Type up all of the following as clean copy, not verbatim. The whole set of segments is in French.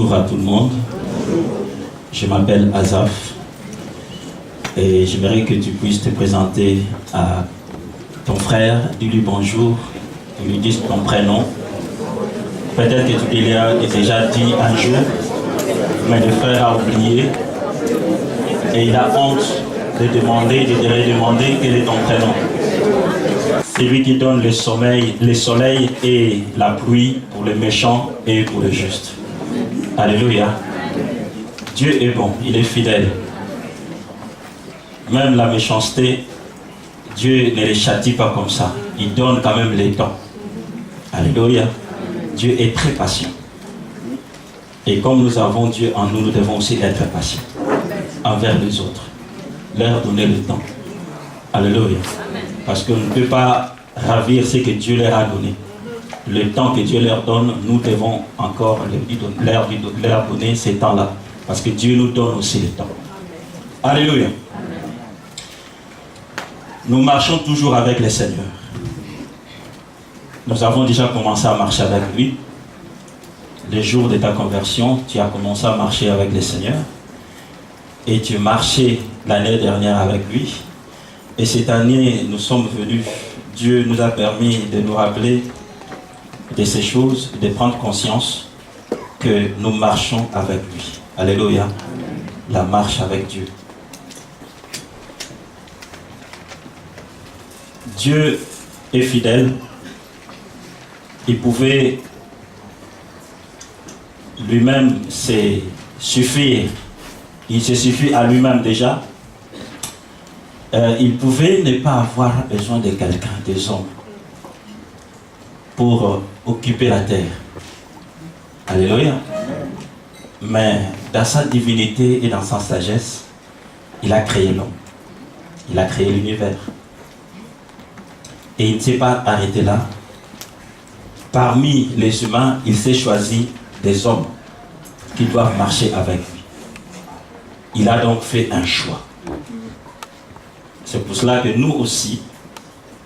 Bonjour à tout le monde. Je m'appelle Azaf et j'aimerais que tu puisses te présenter à ton frère, dis-lui bonjour, tu lui dises ton prénom. Peut-être que tu lui as déjà dit un jour, mais le frère a oublié et il a honte de redemander quel est ton prénom. C'est lui qui donne le soleil et la pluie pour les méchants et pour les justes. Alléluia. Dieu est bon, il est fidèle. Même la méchanceté, Dieu ne les châtie pas comme ça. Il donne quand même les temps. Alléluia. Dieu est très patient. Et comme nous avons Dieu en nous, nous devons aussi être patients envers les autres. Leur donner le temps. Alléluia. Parce qu'on ne peut pas ravir ce que Dieu leur a donné. Le temps que Dieu leur donne, nous devons encore leur donner ces temps-là. Parce que Dieu nous donne aussi le temps. Alléluia. Nous marchons toujours avec le Seigneur. Nous avons déjà commencé à marcher avec lui. Le jour de ta conversion, tu as commencé à marcher avec le Seigneur. Et tu marchais l'année dernière avec lui. Et cette année, nous sommes venus. Dieu nous a permis de nous rappeler de ces choses, de prendre conscience que nous marchons avec lui. Alléluia. La marche avec Dieu. Dieu est fidèle. Il pouvait lui-même se suffire. Il se suffit à lui-même déjà. Il pouvait ne pas avoir besoin de quelqu'un, des hommes, pour occuper la terre. Alléluia. Mais dans sa divinité et dans sa sagesse, il a créé l'homme. Il a créé l'univers. Et il ne s'est pas arrêté là. Parmi les humains, il s'est choisi des hommes qui doivent marcher avec lui. Il a donc fait un choix. C'est pour cela que nous aussi,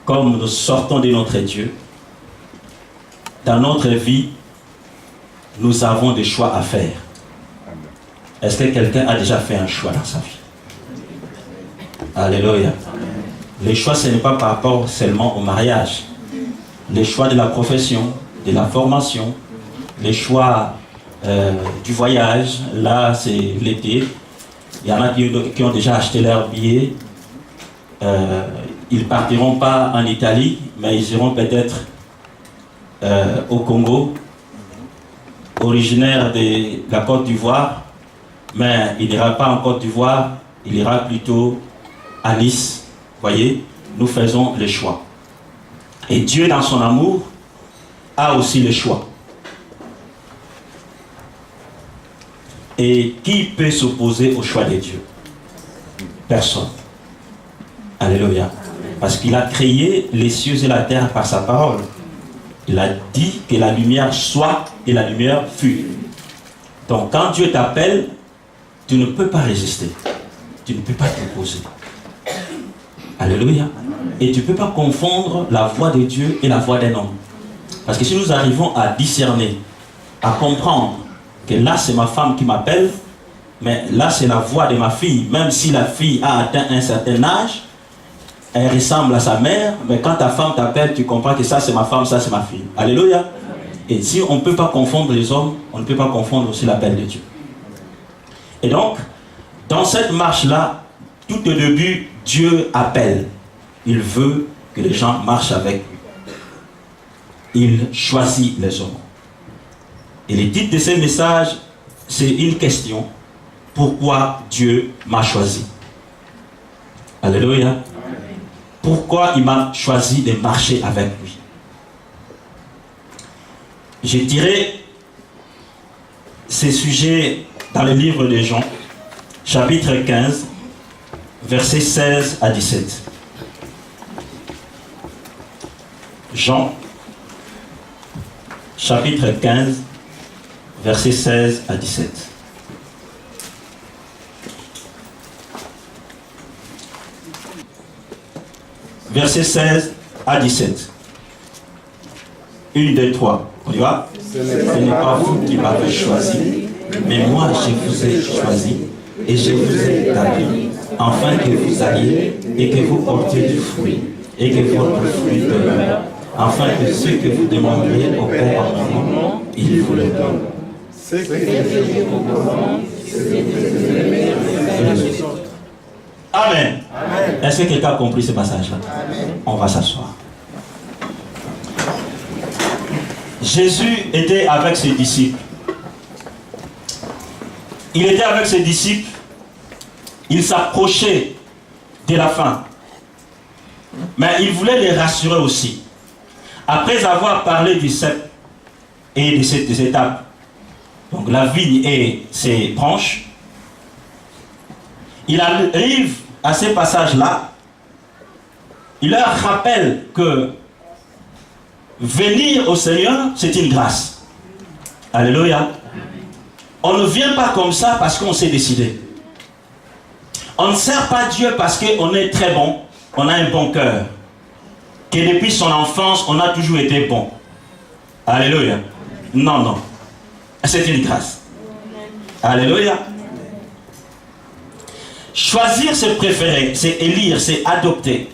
comme nous sortons de notre Dieu, dans notre vie, nous avons des choix à faire. Est-ce que quelqu'un a déjà fait un choix dans sa vie? Alléluia. Les choix, ce n'est pas par rapport seulement au mariage. Les choix de la profession, de la formation, les choix du voyage. Là, c'est l'été. Il y en a qui ont déjà acheté leur billet. Ils ne partiront pas en Italie, mais ils iront peut-être au Congo, originaire de la Côte d'Ivoire, mais il n'ira pas en Côte d'Ivoire, il ira plutôt à Nice. Voyez, nous faisons les choix. Et Dieu, dans son amour, a aussi le choix. Et qui peut s'opposer au choix de Dieu? Personne. Alléluia. Parce qu'il a créé les cieux et la terre par sa parole. Il a dit que la lumière soit et la lumière fut. Donc quand Dieu t'appelle, tu ne peux pas résister. Tu ne peux pas t'opposer. Alléluia. Et tu ne peux pas confondre la voix de Dieu et la voix d'un homme. Parce que si nous arrivons à discerner, à comprendre que là c'est ma femme qui m'appelle, mais là c'est la voix de ma fille, même si la fille a atteint un certain âge, elle ressemble à sa mère, mais quand ta femme t'appelle, tu comprends que ça c'est ma femme, ça c'est ma fille. Alléluia. Et si on ne peut pas confondre les hommes, on ne peut pas confondre aussi l'appel de Dieu. Et donc, dans cette marche-là, tout au début, Dieu appelle. Il veut que les gens marchent avec lui. Il choisit les hommes. Et le titre de ce message, c'est une question. Pourquoi Dieu m'a choisi? Alléluia. Pourquoi il m'a choisi de marcher avec lui? J'ai tiré ces sujets dans le livre de Jean, chapitre 15, versets 16 à 17. Jean, chapitre 15, versets 16 à 17. Versets 16 à 17. Une, deux, trois. On y va? Ce n'est pas vous qui m'avez choisi, Mais moi, je vous ai choisi et je vous ai établi, afin que vous alliez et que vous portiez du fruit, et que votre fruit demeure, afin que ce que vous demanderiez au Père en mon nom, il vous le donne. Amen. Est-ce que quelqu'un a compris ce passage-là? On va s'asseoir. Jésus était avec ses disciples. Il était avec ses disciples. Il s'approchait de la fin. Mais il voulait les rassurer aussi. Après avoir parlé du cep et de ces étapes, donc la vigne et ses branches, il arrive à ces passages-là. Il leur rappelle que venir au Seigneur, c'est une grâce. Alléluia. On ne vient pas comme ça parce qu'on s'est décidé. On ne sert pas Dieu parce qu'on est très bon, on a un bon cœur. Que depuis son enfance, on a toujours été bon. Alléluia. Non, non. C'est une grâce. Alléluia. Choisir, c'est préférer, c'est élire, c'est adopter.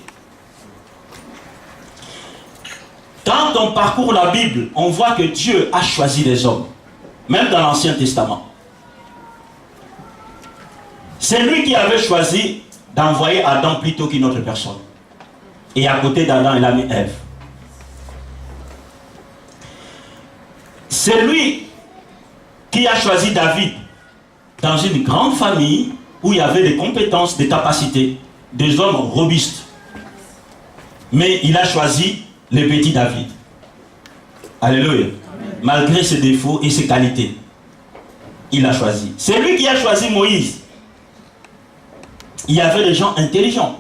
Quand on parcourt la Bible, on voit que Dieu a choisi des hommes. Même dans l'Ancien Testament. C'est lui qui avait choisi d'envoyer Adam plutôt qu'une autre personne. Et à côté d'Adam, il a mis Ève. C'est lui qui a choisi David dans une grande famille où il y avait des compétences, des capacités, des hommes robustes. Mais il a choisi le petit David. Alléluia. Malgré ses défauts et ses qualités, il a choisi. C'est lui qui a choisi Moïse. Il y avait des gens intelligents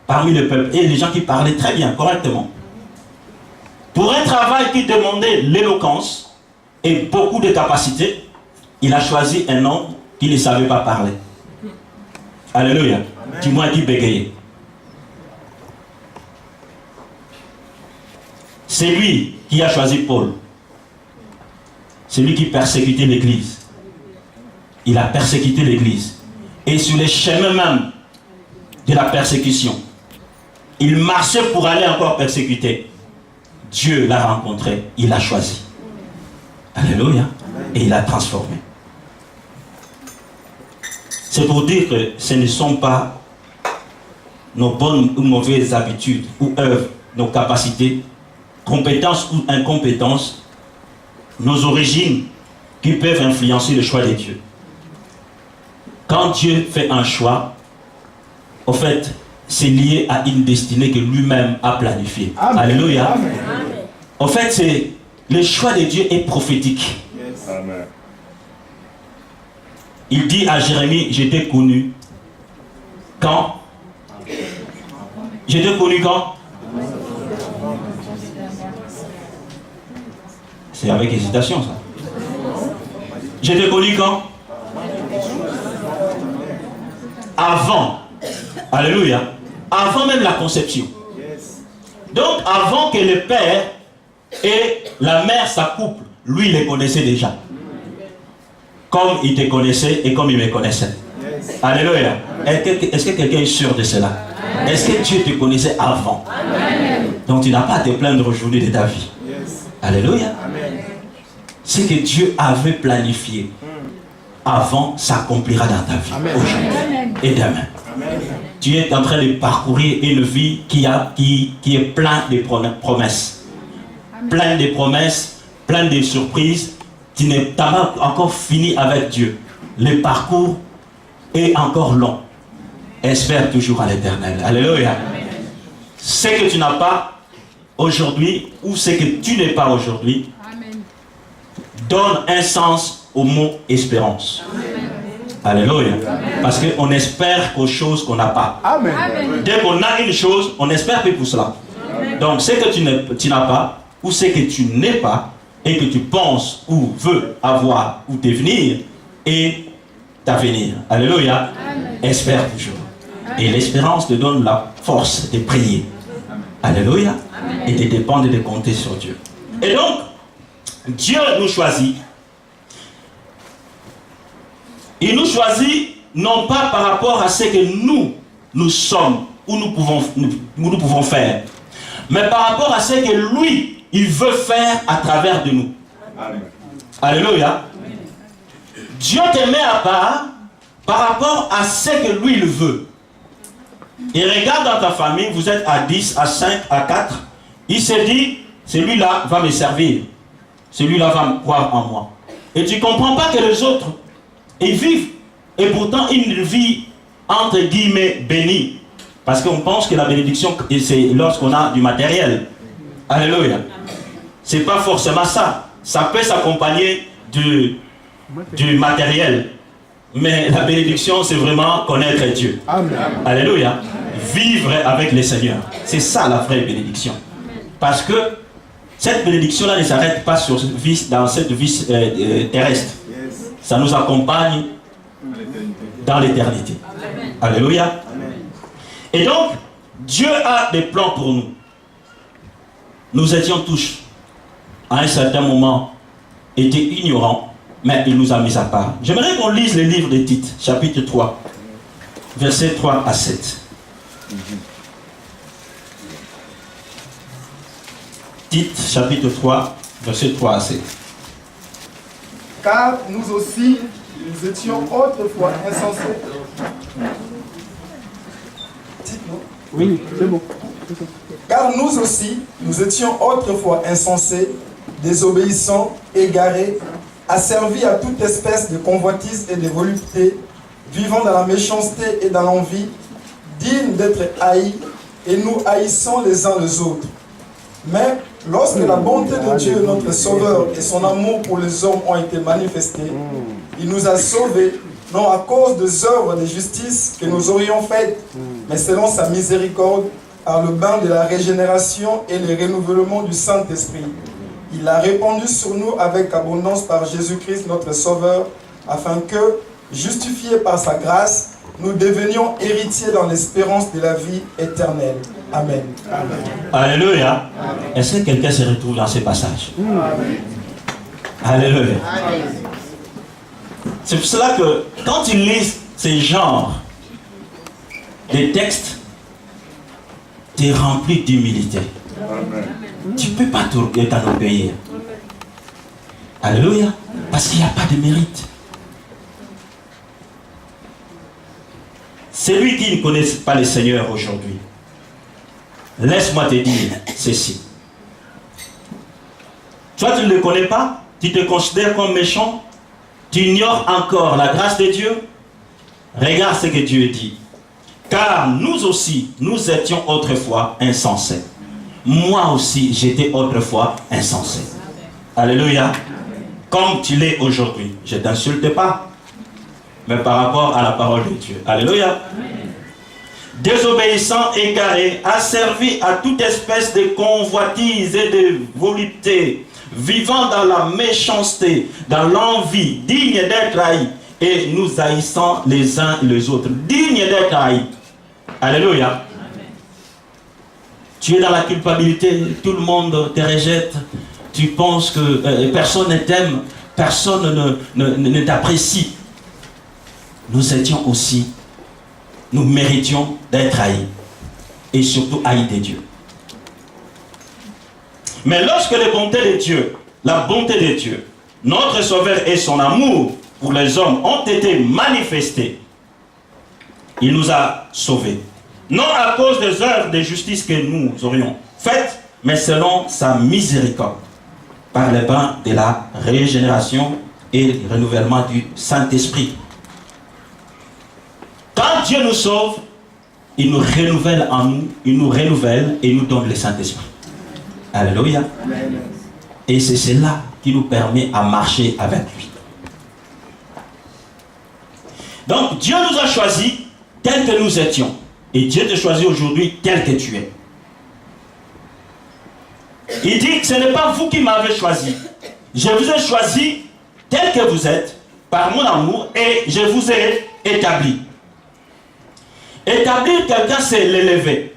parmi le peuple et des gens qui parlaient très bien, correctement. Pour un travail qui demandait l'éloquence et beaucoup de capacités, il a choisi un homme qui ne savait pas parler. Alléluia. Du moins qui bégayait. C'est lui qui a choisi Paul. C'est lui qui persécutait l'Église. Il a persécuté l'Église. Et sur les chemins même de la persécution, il marchait pour aller encore persécuter. Dieu l'a rencontré, il l'a choisi. Alléluia. Et il l'a transformé. C'est pour dire que ce ne sont pas nos bonnes ou mauvaises habitudes ou œuvres, nos capacités, compétences ou incompétences, nos origines qui peuvent influencer le choix de Dieu. Quand Dieu fait un choix, au fait, c'est lié à une destinée que lui-même a planifiée. Amen. Alléluia. Amen. Au fait, c'est le choix de Dieu est prophétique. Yes. Amen. Il dit à Jérémie, je t'ai connu quand? Je t'ai connu quand? C'est avec hésitation ça. Je t'ai connu quand? Avant. Alléluia. Avant même la conception. Donc avant que le père et la mère s'accouplent, lui il les connaissait déjà. Comme il te connaissait et comme il me connaissait. Alléluia. Est-ce que quelqu'un est sûr de cela? Est-ce que Dieu te connaissait avant? Donc tu n'as pas à te plaindre aujourd'hui de ta vie. Alléluia. Ce que Dieu avait planifié avant s'accomplira dans ta vie aujourd'hui et demain. Tu es en train de parcourir une vie qui est pleine de promesses. Pleine de promesses, pleine de surprises. Tu n'as pas encore fini avec Dieu. Le parcours est encore long. Espère toujours à l'Éternel. Alléluia. Ce que tu n'as pas aujourd'hui ou ce que tu n'es pas aujourd'hui donne un sens au mot espérance. Alléluia. Parce qu'on espère aux choses qu'on n'a pas. Amen. Dès qu'on a une chose, on espère que pour cela. Amen. Donc ce que tu n'as pas ou ce que tu n'es pas et que tu penses ou veux avoir ou devenir est d'avenir. Alléluia. Amen. Espère toujours. Amen. Et l'espérance te donne la force de prier. Amen. Alléluia. Amen. Et de dépendre et de compter sur Dieu. Et donc, Dieu nous choisit. Il nous choisit non pas par rapport à ce que nous sommes ou nous pouvons faire, mais par rapport à ce que lui, il veut faire à travers de nous. Amen. Alléluia. Amen. Dieu te met à part par rapport à ce que lui, il veut. Et regarde dans ta famille, vous êtes à 10, à 5, à 4. Il se dit, celui-là va me servir. Celui-là va me croire en moi. Et tu ne comprends pas que les autres, ils vivent. Et pourtant, une vie, entre guillemets, bénie. Parce qu'on pense que la bénédiction, c'est lorsqu'on a du matériel. Alléluia. Ce n'est pas forcément ça. Ça peut s'accompagner du matériel. Mais la bénédiction, c'est vraiment connaître Dieu. Amen. Alléluia. Vivre avec le Seigneur. C'est ça la vraie bénédiction. Parce que cette bénédiction-là ne s'arrête pas dans cette vie terrestre. Ça nous accompagne dans l'éternité. Alléluia. Amen. Et donc, Dieu a des plans pour nous. Nous étions tous, à un certain moment, étaient ignorants, mais il nous a mis à part. J'aimerais qu'on lise le livre de Tite, chapitre 3, versets 3 à 7. Tite, chapitre 3, versets 3 à 7. Car nous aussi, nous étions autrefois insensés. Oui, c'est bon. Car nous aussi, nous étions autrefois insensés, désobéissants, égarés, asservis à toute espèce de convoitise et de volupté, vivant dans la méchanceté et dans l'envie, dignes d'être haïs, et nous haïssons les uns les autres. Mais lorsque la bonté de Dieu, notre Sauveur, et son amour pour les hommes ont été manifestés, il nous a sauvés, non à cause des œuvres de justice que nous aurions faites, mais selon sa miséricorde, par le bain de la régénération et le renouvellement du Saint-Esprit. Il a répandu sur nous avec abondance par Jésus-Christ, notre Sauveur, afin que, justifiés par sa grâce, nous devenions héritiers dans l'espérance de la vie éternelle. Amen. Amen. Alléluia. Est-ce que quelqu'un se retrouve dans ces passages? Amen. Alléluia. Amen. C'est pour cela que quand tu lis ces genres de textes, tu es rempli d'humilité. Tu ne peux pas t'enorgueillir. Alléluia. Parce qu'il n'y a pas de mérite. Celui qui ne connaît pas le Seigneur aujourd'hui, laisse-moi te dire ceci. Toi, tu ne le connais pas, tu te considères comme méchant, tu ignores encore la grâce de Dieu. Regarde ce que Dieu dit. Car nous aussi, nous étions autrefois insensés. Moi aussi, j'étais autrefois insensé. Alléluia. Comme tu l'es aujourd'hui. Je ne t'insulte pas, mais par rapport à la parole de Dieu. Alléluia. Désobéissant, égaré, asservi à toute espèce de convoitise et de volupté, vivant dans la méchanceté, dans l'envie, digne d'être haï, et nous haïssons les uns et les autres, digne d'être haï. Alléluia. Amen. Tu es dans la culpabilité, tout le monde te rejette, tu penses que personne ne t'aime, personne ne t'apprécie. Nous étions aussi, nous méritions d'être haïs, et surtout haïs de Dieu. Mais lorsque la bonté de Dieu, notre Sauveur et son amour pour les hommes ont été manifestés, il nous a sauvés. Non à cause des œuvres de justice que nous aurions faites, mais selon sa miséricorde, par le bain de la régénération et le renouvellement du Saint-Esprit. Quand Dieu nous sauve, il nous renouvelle en nous, il nous renouvelle et nous donne le Saint-Esprit. Alléluia. Amen. Et c'est cela qui nous permet à marcher avec lui. Donc Dieu nous a choisis tels que nous étions. Et Dieu te choisit aujourd'hui tel que tu es. Il dit que ce n'est pas vous qui m'avez choisi. Je vous ai choisi tel que vous êtes, par mon amour, et je vous ai établi. Établir quelqu'un, c'est l'élever.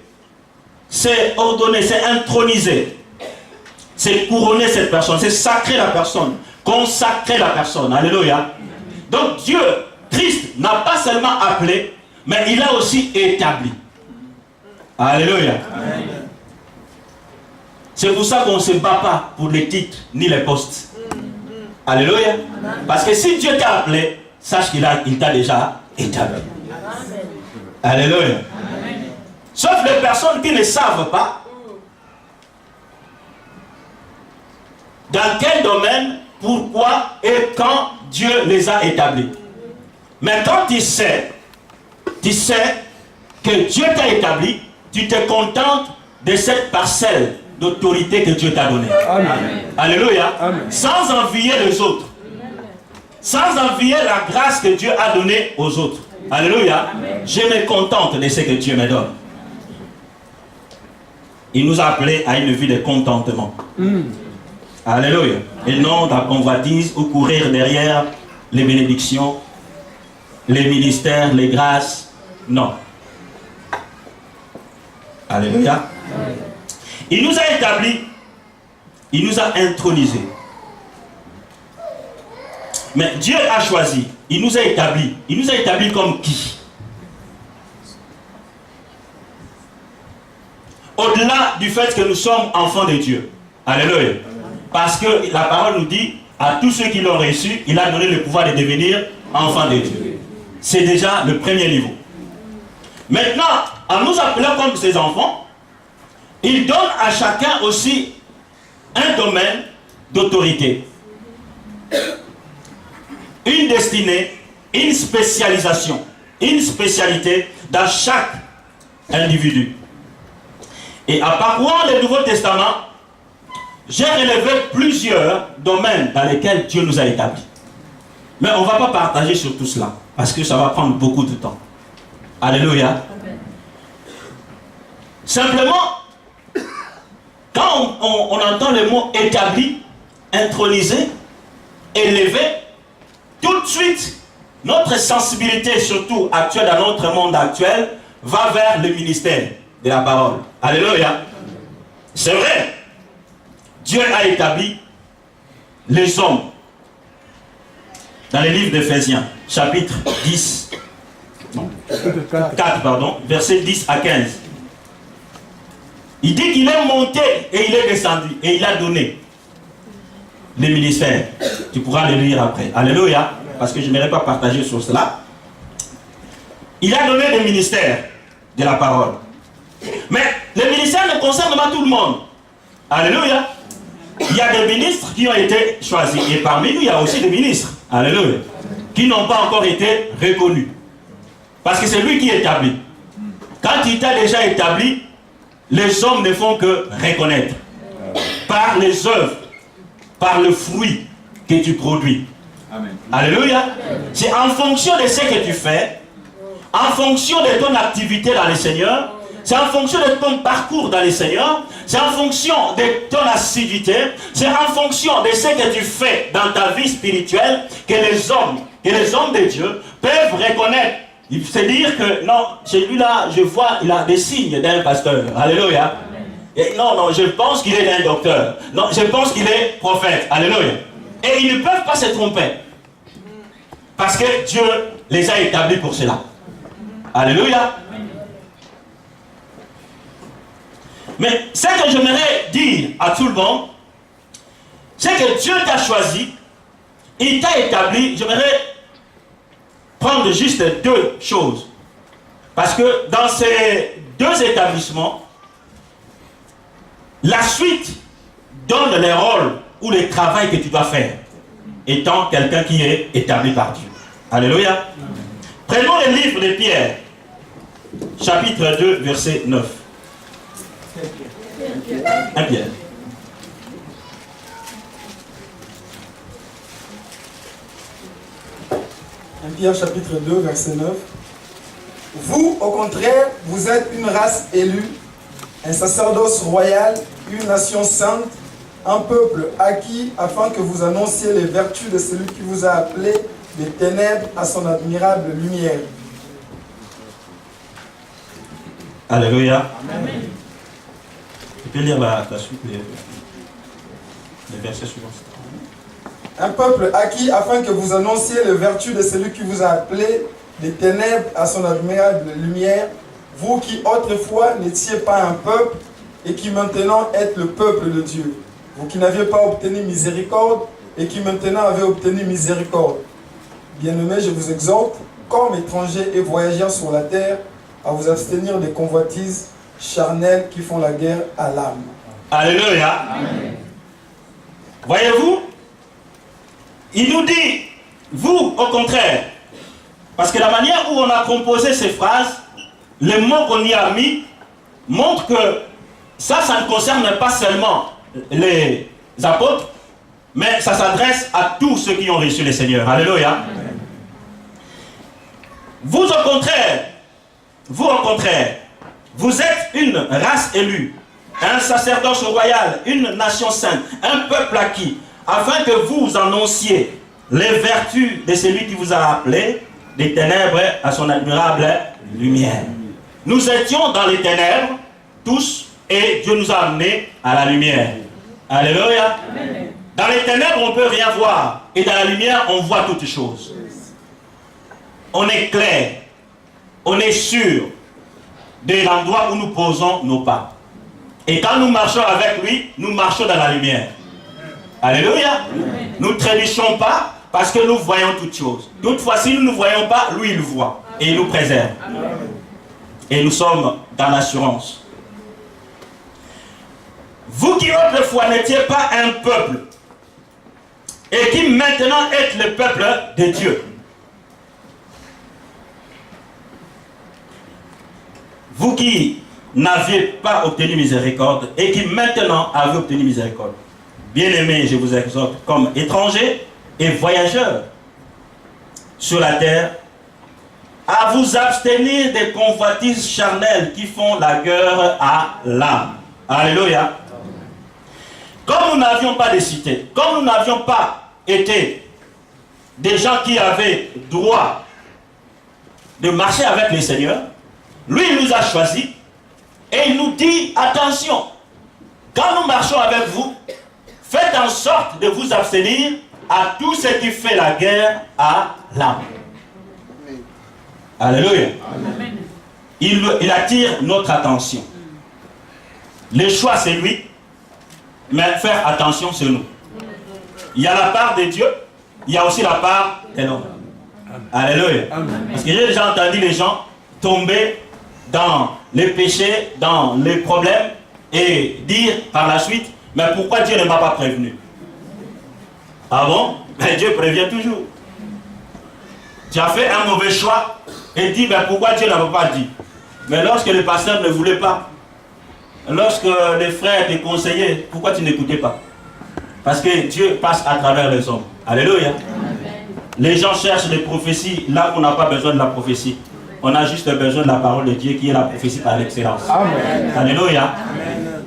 C'est ordonner, c'est introniser. C'est couronner cette personne, c'est sacrer la personne, consacrer la personne. Alléluia. Donc Dieu Christ n'a pas seulement appelé, mais il a aussi établi. Alléluia. C'est pour ça qu'on ne se bat pas pour les titres ni les postes. Alléluia. Parce que si Dieu t'a appelé, sache qu'il t'a déjà établi. Alléluia. Sauf les personnes qui ne savent pas dans quel domaine, pourquoi et quand Dieu les a établis. Mais quand tu sais que Dieu t'a établi, tu te contentes de cette parcelle d'autorité que Dieu t'a donnée. Alléluia. Amen. Sans envier les autres. Sans envier la grâce que Dieu a donnée aux autres. Alléluia. Amen. Je me contente de ce que Dieu me donne. Il nous a appelés à une vie de contentement. Alléluia. Et non de la convoitise ou courir derrière les bénédictions, les ministères, les grâces. Non. Alléluia. Il nous a établis, il nous a intronisés. Mais Dieu a choisi, il nous a établis. Il nous a établis comme qui? Au-delà du fait que nous sommes enfants de Dieu. Alléluia. Parce que la parole nous dit, à tous ceux qui l'ont reçu, il a donné le pouvoir de devenir enfants de Dieu. C'est déjà le premier niveau. Maintenant, en nous appelant comme ses enfants, il donne à chacun aussi un domaine d'autorité. Une destinée, une spécialisation, une spécialité dans chaque individu. Et en parcourant le Nouveau Testament, j'ai relevé plusieurs domaines dans lesquels Dieu nous a établis. Mais on ne va pas partager sur tout cela, parce que ça va prendre beaucoup de temps. Alléluia. Simplement, quand on entend le mot établi, intronisé, élevé, tout de suite, notre sensibilité, surtout actuelle dans notre monde actuel, va vers le ministère de la parole. Alléluia. C'est vrai. Dieu a établi les hommes. Dans le livre d'Éphésiens, chapitre 10, non, 4, pardon, versets 10 à 15. Il dit qu'il est monté et il est descendu et il a donné les ministères. Tu pourras le lire après. Alléluia. Parce que je n'aimerais pas partager sur cela. Il a donné des ministères de la parole. Mais les ministères ne concernent pas tout le monde. Alléluia. Il y a des ministres qui ont été choisis. Et parmi nous, il y a aussi des ministres. Alléluia. Qui n'ont pas encore été reconnus. Parce que c'est lui qui établit. Quand il t'a déjà établi, les hommes ne font que reconnaître. Par les œuvres, par le fruit que tu produis. Amen. Alléluia. C'est en fonction de ce que tu fais, en fonction de ton activité dans le Seigneur, c'est en fonction de ton parcours dans le Seigneur, c'est en fonction de ton assiduité, c'est en fonction de ce que tu fais dans ta vie spirituelle que les hommes de Dieu peuvent reconnaître. Il se dire que non, celui-là, je vois, il a des signes d'un pasteur. Alléluia. Et non, je pense qu'il est un docteur. Non, je pense qu'il est prophète. Alléluia. Et ils ne peuvent pas se tromper. Parce que Dieu les a établis pour cela. Alléluia. Mais ce que j'aimerais dire à tout le monde, c'est que Dieu t'a choisi, il t'a établi. J'aimerais prendre juste deux choses. Parce que dans ces deux établissements, la suite donne les rôles ou le travail que tu dois faire, étant quelqu'un qui est établi par Dieu. Alléluia. Prenons le livre de Pierre, chapitre 2, verset 9. 1 Pierre. Pierre chapitre 2, verset 9. Vous, au contraire, vous êtes une race élue, un sacerdoce royal, une nation sainte, un peuple acquis, afin que vous annonciez les vertus de celui qui vous a appelé des ténèbres à son admirable lumière. Alléluia. Amen. Tu peux lire la suite, les versets suivants. Un peuple acquis afin que vous annonciez les vertus de celui qui vous a appelé des ténèbres à son admirable lumière, vous qui autrefois n'étiez pas un peuple et qui maintenant êtes le peuple de Dieu. Vous qui n'aviez pas obtenu miséricorde et qui maintenant avez obtenu miséricorde. Bien-aimés, je vous exhorte, comme étrangers et voyageurs sur la terre, à vous abstenir des convoitises charnelles qui font la guerre à l'âme. Alléluia. Amen. Voyez-vous, il nous dit, vous au contraire, parce que la manière où on a composé ces phrases, les mots qu'on y a mis, montrent que ça ne concerne pas seulement les apôtres, mais ça s'adresse à tous ceux qui ont reçu le Seigneur. Alléluia. Amen. Vous au contraire, vous êtes une race élue, un sacerdoce royal, une nation sainte, un peuple acquis, afin que vous annonciez les vertus de celui qui vous a appelé des ténèbres à son admirable lumière. Nous étions dans les ténèbres, tous, et Dieu nous a amenés à la lumière. Alléluia. Amen. Dans les ténèbres, on ne peut rien voir, et dans la lumière, on voit toutes choses. On est clair, on est sûr de l'endroit où nous posons nos pas. Et quand nous marchons avec lui, nous marchons dans la lumière. Alléluia. Amen. Nous ne trébuchons pas parce que nous voyons toutes choses. Toutefois, si nous ne voyons pas, lui il voit et il nous préserve. Amen. Et nous sommes dans l'assurance. Vous qui autrefois n'étiez pas un peuple et qui maintenant êtes le peuple de Dieu. Vous qui n'aviez pas obtenu miséricorde et qui maintenant avez obtenu miséricorde. Bien-aimés, je vous exhorte comme étrangers et voyageurs sur la terre à vous abstenir des convoitises charnelles qui font la guerre à l'âme. Alléluia. Comme nous n'avions pas de cité, comme nous n'avions pas été des gens qui avaient droit de marcher avec le Seigneur, lui il nous a choisis et il nous dit, attention, quand nous marchons avec vous, faites en sorte de vous abstenir à tout ce qui fait la guerre à l'âme. Alléluia. Amen. Il attire notre attention. Le choix c'est lui, mais faire attention c'est nous. Il y a la part de Dieu, il y a aussi la part de l'homme. Alléluia. Amen. Parce que j'ai déjà entendu les gens tomber dans les péchés, dans les problèmes et dire par la suite, mais pourquoi Dieu ne m'a pas prévenu? Ah bon? Mais Dieu prévient toujours. Tu as fait un mauvais choix et dis, mais pourquoi Dieu n'avait pas dit? Mais lorsque le pasteur ne voulait pas, lorsque les frères te conseillaient, pourquoi tu n'écoutais pas? Parce que Dieu passe à travers les hommes. Alléluia. Amen. Les gens cherchent les prophéties là où on n'a pas besoin de la prophétie. On a juste besoin de la parole de Dieu qui est la prophétie par l'excellence. Amen. Alléluia. Amen.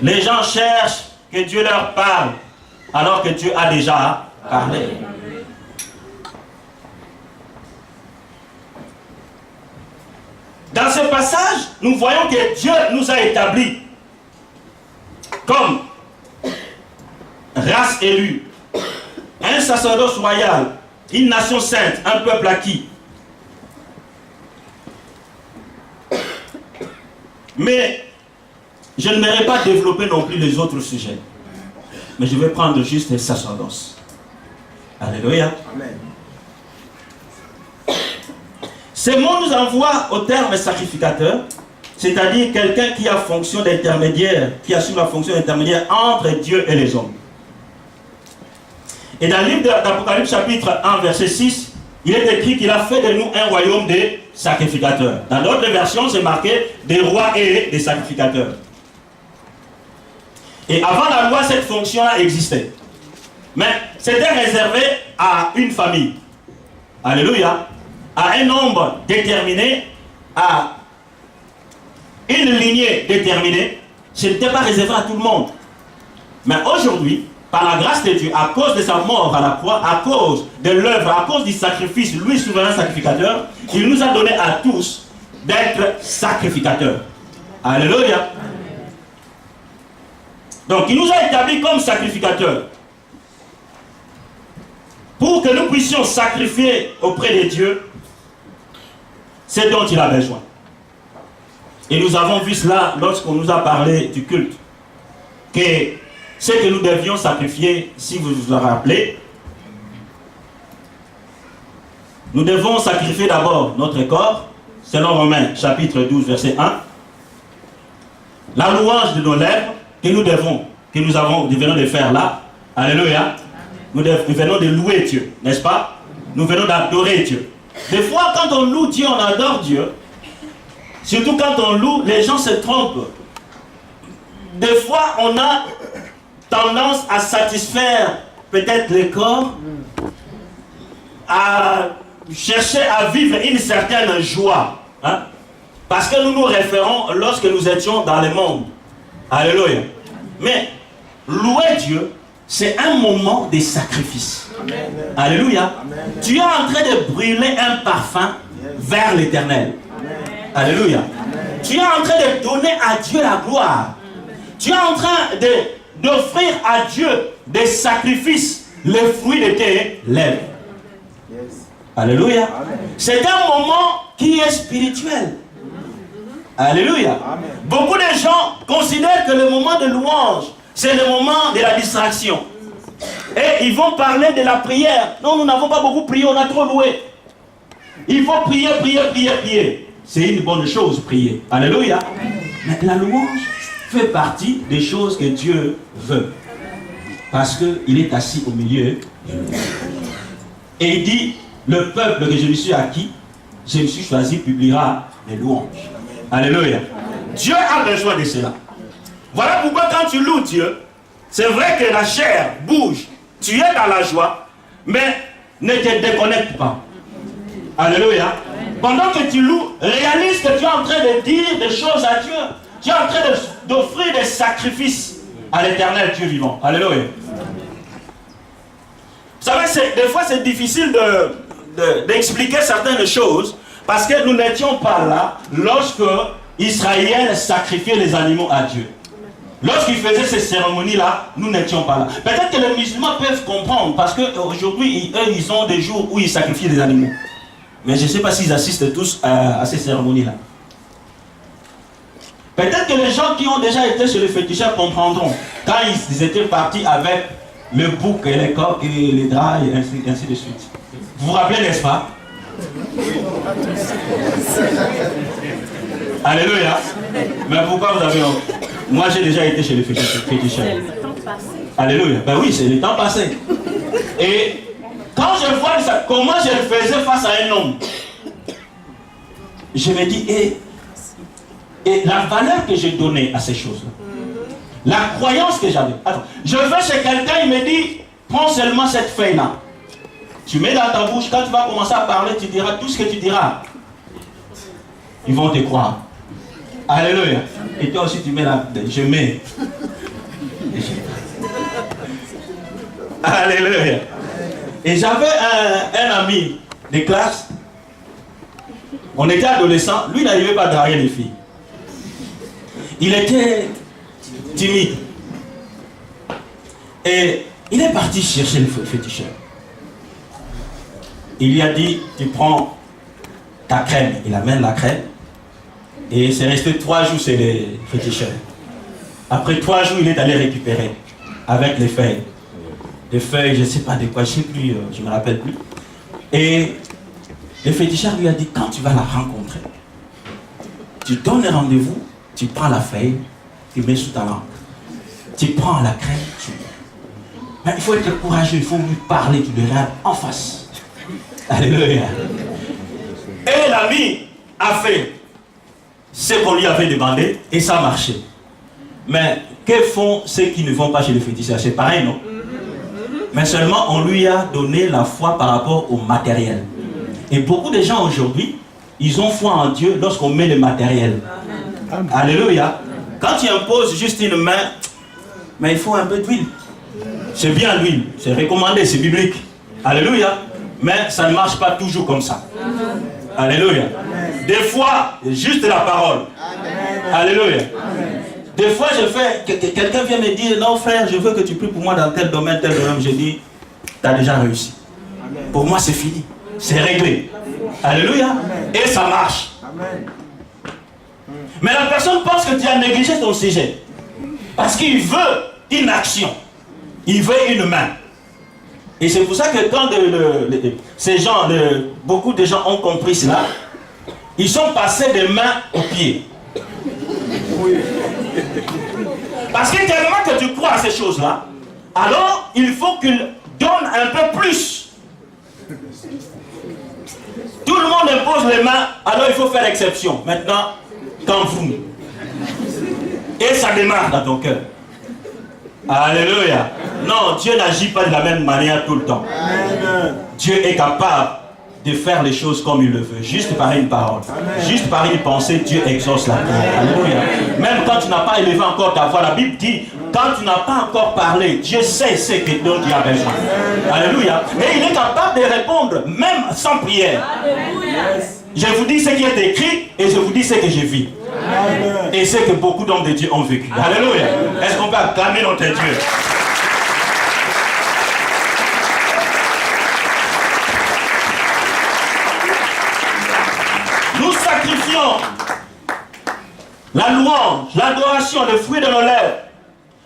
Les gens cherchent que Dieu leur parle alors que Dieu a déjà parlé. Amen. Dans ce passage, nous voyons que Dieu nous a établis comme race élue, un sacerdoce royal, une nation sainte, un peuple acquis. Mais je ne vais pas développer non plus les autres sujets. Mais je vais prendre juste les sacerdoces. Alléluia. Amen. Ces mots nous envoient au terme sacrificateur, c'est-à-dire quelqu'un qui a fonction d'intermédiaire, qui assure la fonction d'intermédiaire entre Dieu et les hommes. Et dans le livre d'Apocalypse chapitre 1 verset 6, il est écrit qu'il a fait de nous un royaume de sacrificateurs. Dans d'autres versions, c'est marqué des rois et des sacrificateurs. Et avant la loi, cette fonction-là existait. Mais c'était réservé à une famille. Alléluia. À un nombre déterminé, à une lignée déterminée. Ce n'était pas réservé à tout le monde. Mais aujourd'hui, par la grâce de Dieu, à cause de sa mort à la croix, à cause de l'œuvre, à cause du sacrifice, lui souverain sacrificateur, il nous a donné à tous d'être sacrificateurs. Alléluia. Donc il nous a établis comme sacrificateurs. pour que nous puissions sacrifier auprès de Dieu ce dont il a besoin. Et nous avons vu cela lorsqu'on nous a parlé du culte. Que ce que nous devions sacrifier, si vous vous en rappelez, nous devons sacrifier d'abord notre corps, selon Romains chapitre 12, verset 1. La louange de nos lèvres que nous venons de faire là. Alléluia. Nous venons de louer Dieu, n'est-ce pas? Nous venons d'adorer Dieu. Des fois, quand on loue Dieu, on adore Dieu. Surtout quand on loue, les gens se trompent. Des fois, on a tendance à satisfaire peut-être le corps, à chercher à vivre une certaine joie. Hein? Parce que nous nous référons lorsque nous étions dans le monde. Alléluia. Mais louer Dieu, c'est un moment de sacrifice. Amen. Alléluia. Amen. Tu es en train de brûler un parfum vers l'éternel. Alléluia. Amen. Tu es en train de donner à Dieu la gloire. Tu es en train d'offrir à Dieu des sacrifices, les fruits de tes lèvres. Yes. Alléluia. C'est un moment qui est spirituel. Alléluia. Amen. Beaucoup de gens considèrent que le moment de louange, c'est le moment de la distraction. Et ils vont parler de la prière. Non, nous n'avons pas beaucoup prié, on a trop loué. Il faut prier, prier, prier, prier. C'est une bonne chose, prier. Alléluia. Mais la louange fait partie des choses que Dieu veut. Parce qu'il est assis au milieu. Et il dit, le peuple que je me suis acquis, je me suis choisi, publiera les louanges. Alléluia. Dieu a besoin de cela. Voilà pourquoi quand tu loues Dieu, c'est vrai que la chair bouge, tu es dans la joie, mais ne te déconnecte pas. Alléluia. Pendant que tu loues, réalise que tu es en train de dire des choses à Dieu. Tu es en train d'offrir des sacrifices à l'éternel Dieu vivant. Alléluia. Vous savez, des fois c'est difficile d'expliquer certaines choses parce que nous n'étions pas là lorsque Israël sacrifiait les animaux à Dieu. Lorsqu'ils faisaient ces cérémonies-là, nous n'étions pas là. Peut-être que les musulmans peuvent comprendre, parce qu'aujourd'hui, eux, ils ont des jours où ils sacrifient des animaux. Mais je ne sais pas s'ils assistent tous à ces cérémonies-là. Peut-être que les gens qui ont déjà été chez les féticheurs comprendront. Quand ils étaient partis avec le bouc et les coqs et les draps et ainsi de suite. Vous vous rappelez, n'est-ce pas? Alléluia. Mais pourquoi vous avez honte? Moi, j'ai déjà été chez les féticheurs. Alléluia. Ben oui, c'est le temps passé. Et quand je vois ça, comment je le faisais face à un homme, je me dis, et la valeur que j'ai donnée à ces choses-là, la croyance que j'avais. Attends, je vais chez quelqu'un, il me dit, prends seulement cette feuille-là. Tu mets dans ta bouche, quand tu vas commencer à parler, tu diras tout ce que tu diras. Ils vont te croire. Alléluia. Et toi aussi, tu mets la... Je mets. Alléluia. Et j'avais un ami de classe. On était adolescents. Lui, il n'arrivait pas à draguer les filles. Il était timide. Et il est parti chercher le féticheur. Il lui a dit, tu prends ta crème. Il amène la crème. Et c'est resté 3 jours chez les féticheurs. Après 3 jours, il est allé récupérer avec les feuilles. Les feuilles, je ne sais pas de quoi, je ne sais plus, je ne me rappelle plus. Et le féticheur lui a dit, quand tu vas la rencontrer, tu donnes un rendez-vous, tu prends la feuille, tu mets sous ta langue. Tu prends la crème, tu mets. Mais il faut être courageux, il faut lui parler, tu le regardes en face. Alléluia. Et l'ami a fait ce qu'on lui avait demandé et ça a marché. Mais que font ceux qui ne vont pas chez le féticheur? C'est pareil, non? Mais seulement on lui a donné la foi par rapport au matériel. Et beaucoup de gens aujourd'hui, ils ont foi en Dieu lorsqu'on met le matériel. Amen. Alléluia. Quand tu imposes juste une main, mais il faut un peu d'huile. C'est bien l'huile, c'est recommandé, c'est biblique. Alléluia. Mais ça ne marche pas toujours comme ça. Amen. Alléluia. Amen. Des fois, juste la parole. Amen. Alléluia. Amen. Des fois, je fais, quelqu'un vient me dire, non frère, je veux que tu pries pour moi dans tel domaine, tel domaine. Je dis, tu as déjà réussi. pour moi c'est fini. C'est réglé. Alléluia. Et ça marche. Mais la personne pense que tu as négligé ton sujet. Parce qu'il veut une action. Il veut une main. Et c'est pour ça que quand ces gens, beaucoup de gens ont compris cela, ils sont passés des mains aux pieds. Parce que tellement que tu crois à ces choses-là, alors il faut qu'il donne un peu plus. Tout le monde impose les mains, alors il faut faire exception. Maintenant, quand vous. Et ça démarre dans ton cœur. Alléluia. Non, Dieu n'agit pas de la même manière tout le temps. Dieu est capable de faire les choses comme il le veut, juste par une parole, juste par une pensée. Dieu exauce la prière. Alléluia. Même quand tu n'as pas élevé encore ta voix, la Bible dit, quand tu n'as pas encore parlé, Dieu sait ce dont tu as besoin. Alléluia. Et il est capable de répondre même sans prière. Je vous dis ce qui est écrit et je vous dis ce que j'ai vu. Et ce que beaucoup d'hommes de Dieu ont vécu. Alléluia. Est-ce qu'on peut acclamer notre Dieu? Nous sacrifions la louange, l'adoration, le fruit de nos lèvres.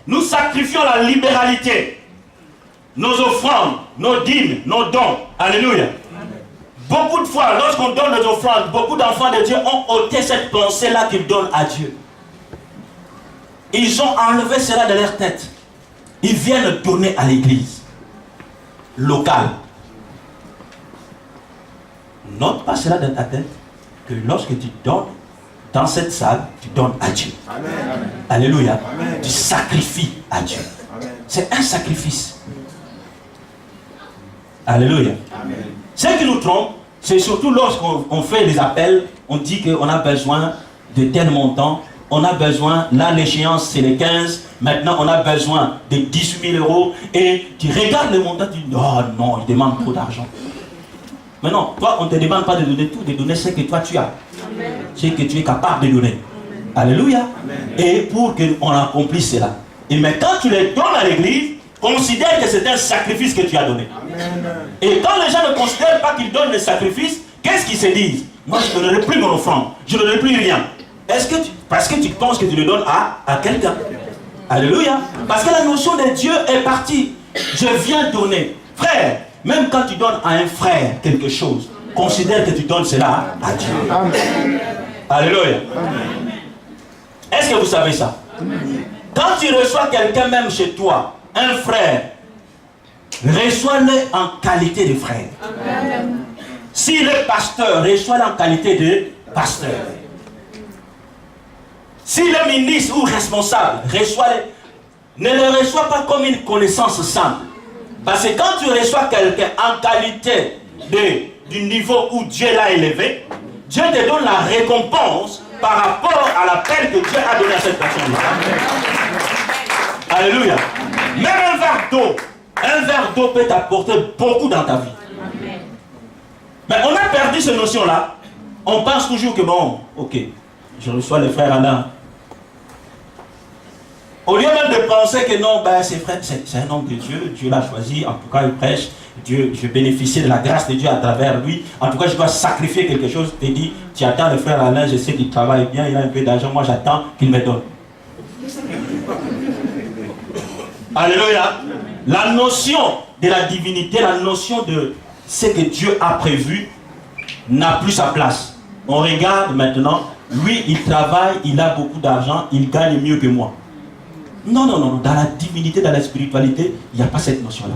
Nous sacrifions la libéralité, nos offrandes, nos dîmes, nos dons. Alléluia. Beaucoup de fois, lorsqu'on donne nos offrandes, beaucoup d'enfants de Dieu ont ôté cette pensée-là qu'ils donnent à Dieu. Ils ont enlevé cela de leur tête. Ils viennent donner à l'église locale. Note pas cela dans ta tête, que lorsque tu donnes dans cette salle, tu donnes à Dieu. Amen. Alléluia. Amen. Tu sacrifies à Dieu. C'est un sacrifice. Alléluia. Amen. Ce qui nous trompe, c'est surtout lorsqu'on fait les appels, on dit qu'on a besoin de tel montant, on a besoin, là l'échéance c'est les 15, maintenant on a besoin de 18 000 euros, et tu regardes le montant, tu dis, oh non, il demande trop d'argent. Mais non, toi on ne te demande pas de donner tout, de donner ce que toi tu as, ce que tu es capable de donner. Amen. Alléluia. Amen. Et pour qu'on accomplisse cela. Et mais quand tu les donnes à l'église, considère que c'est un sacrifice que tu as donné. Amen. Et quand les gens ne considèrent pas qu'ils donnent le sacrifice, qu'est-ce qu'ils se disent? Moi je ne donnerai plus mon offrande, je ne donnerai plus rien. Est-ce que parce que tu penses que tu le donnes à quelqu'un? Alléluia. Parce que la notion de Dieu est partie. Je viens donner. Frère, même quand tu donnes à un frère quelque chose, considère que tu donnes cela à Dieu. Amen. Alléluia. Amen. Est-ce que vous savez ça? Quand tu reçois quelqu'un même chez toi, un frère, reçois-le en qualité de frère. Amen. S'il est pasteur, reçois-le en qualité de pasteur. S'il est ministre ou responsable, reçois-le. Ne le reçois pas comme une connaissance simple. Parce que quand tu reçois quelqu'un en qualité du niveau où Dieu l'a élevé, Dieu te donne la récompense par rapport à l'appel que Dieu a donné à cette personne-là. Alléluia. Même un verre d'eau peut t'apporter beaucoup dans ta vie. Mais on a perdu cette notion-là. On pense toujours que bon, ok, je reçois le frère Alain. Au lieu même de penser que non, ben c'est frère, c'est un homme de Dieu, Dieu l'a choisi, en tout cas il prêche, Dieu, je bénéficie de la grâce de Dieu à travers lui, en tout cas je dois sacrifier quelque chose, tu te dis, tu attends le frère Alain, je sais qu'il travaille bien, il a un peu d'argent, moi j'attends qu'il me donne. Alléluia. La notion de la divinité, la notion de ce que Dieu a prévu n'a plus sa place. On regarde maintenant, lui il travaille, il a beaucoup d'argent, il gagne mieux que moi. Non, non, non, dans la divinité, dans la spiritualité, il n'y a pas cette notion-là.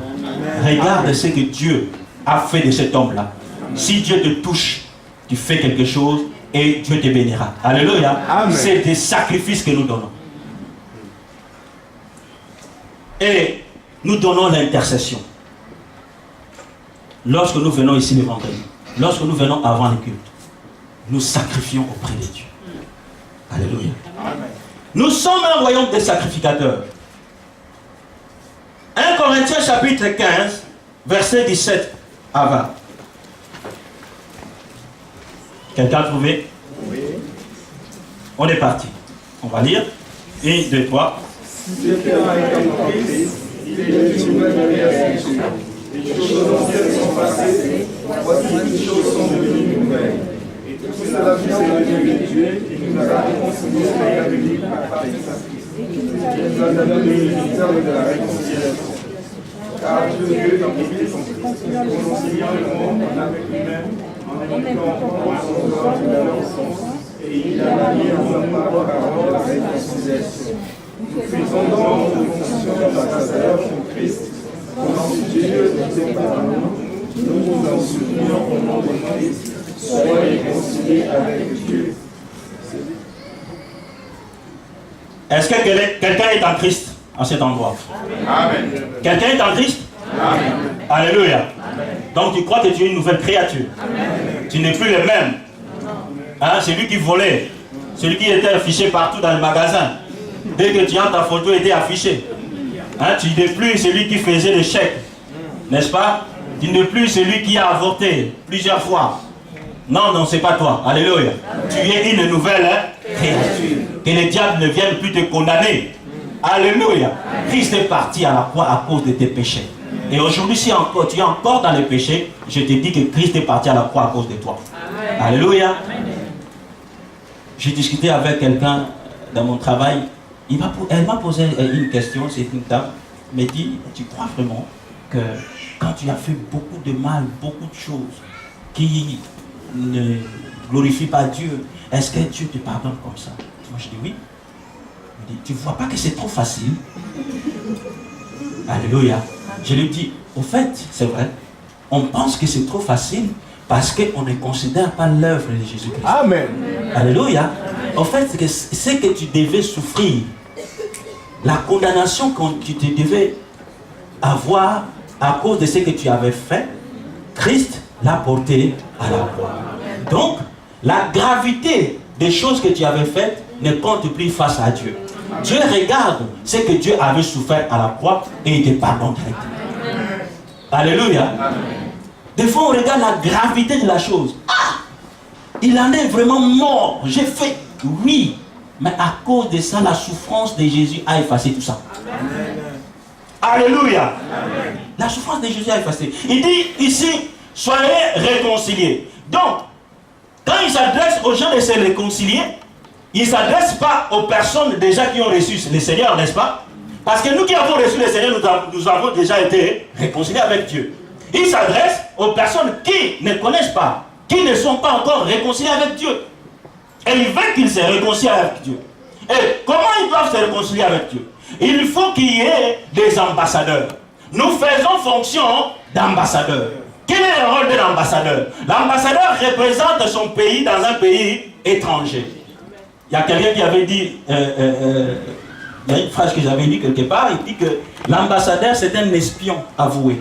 Regarde ce que Dieu a fait de cet homme-là. Si Dieu te touche, tu fais quelque chose et Dieu te bénira. Alléluia. C'est des sacrifices que nous donnons. Et nous donnons l'intercession. Lorsque nous venons ici le vendredi, lorsque nous venons avant le culte, nous sacrifions auprès de Dieu. Alléluia. Amen. Nous sommes un royaume de sacrificateurs. 1 Corinthiens chapitre 15, verset 17 à 20. Quelqu'un a trouvé? Oui. On est parti. On va lire. 1, 2, 3. Les choses anciennes sont passées, voici toutes choses sont devenues nouvelles. Et tout cela vient de Dieu qui nous a réconciliés avec lui par Christ. Il nous a donné le ministère de la réconciliation. Car Dieu, dans l'Église, réconciliant le monde avec lui-même, en émettant son corps de la naissance, et il a mis en sa parole la réconciliation. Nous faisons donc nos fonctions d'ambassadeurs pour Christ. Quand Dieu nous est par nous, nous nous en souvenons au nom de Christ. Soyez réconciliés avec Dieu. Est-ce que quelqu'un est en Christ à cet endroit? Amen. Quelqu'un est en Christ? Amen. Alléluia. Donc tu crois que tu es une nouvelle créature. Amen. Tu n'es plus le même. Hein, celui qui volait, celui qui était affiché partout dans le magasin. Dès que tu as ta photo était affichée. Hein, tu n'es plus celui qui faisait des chèques. N'est-ce pas? Tu n'es plus celui qui a avorté plusieurs fois. Non, non, c'est pas toi. Alléluia. Tu es une nouvelle créature. Que le diable ne vienne plus te condamner. Alléluia. Christ est parti à la croix à cause de tes péchés. Et aujourd'hui, si encore, tu es encore dans les péchés, je te dis que Christ est parti à la croix à cause de toi. Amen. Alléluia. J'ai discuté avec quelqu'un dans mon travail. Elle m'a posé une question, c'est une dame. Elle m'a dit, tu crois vraiment que quand tu as fait beaucoup de mal, beaucoup de choses qui ne glorifient pas Dieu, est-ce que Dieu te pardonne comme ça? Moi je dis oui. Il me dit, tu ne vois pas que c'est trop facile? Alléluia. Je lui dis, au fait, c'est vrai, on pense que c'est trop facile parce qu'on ne considère pas l'œuvre de Jésus-Christ. Amen. Alléluia. En fait, c'est que tu devais souffrir. La condamnation que tu devais avoir à cause de ce que tu avais fait, Christ l'a porté à la croix. Donc, la gravité des choses que tu avais faites ne compte plus face à Dieu. Dieu regarde ce que Dieu avait souffert à la croix et il te pardonne directement. Alléluia. Des fois, on regarde la gravité de la chose. Ah! Il en est vraiment mort. J'ai fait, oui. Mais à cause de ça, la souffrance de Jésus a effacé tout ça. Amen. Alléluia. Amen. La souffrance de Jésus a effacé. Il dit ici, soyez réconciliés. Donc, quand il s'adresse aux gens de se réconcilier, il ne s'adresse pas aux personnes déjà qui ont reçu le Seigneur, n'est-ce pas? Parce que nous qui avons reçu le Seigneur, nous avons déjà été réconciliés avec Dieu. Il s'adresse aux personnes qui ne connaissent pas, qui ne sont pas encore réconciliées avec Dieu. Et il veut qu'ils se réconcilient avec Dieu. Et comment ils doivent se réconcilier avec Dieu? Il faut qu'il y ait des ambassadeurs. Nous faisons fonction d'ambassadeurs. Quel est le rôle de l'ambassadeur? L'ambassadeur représente son pays dans un pays étranger. Il y a quelqu'un qui avait dit, il y a une phrase que j'avais lue quelque part, il dit que l'ambassadeur c'est un espion avoué.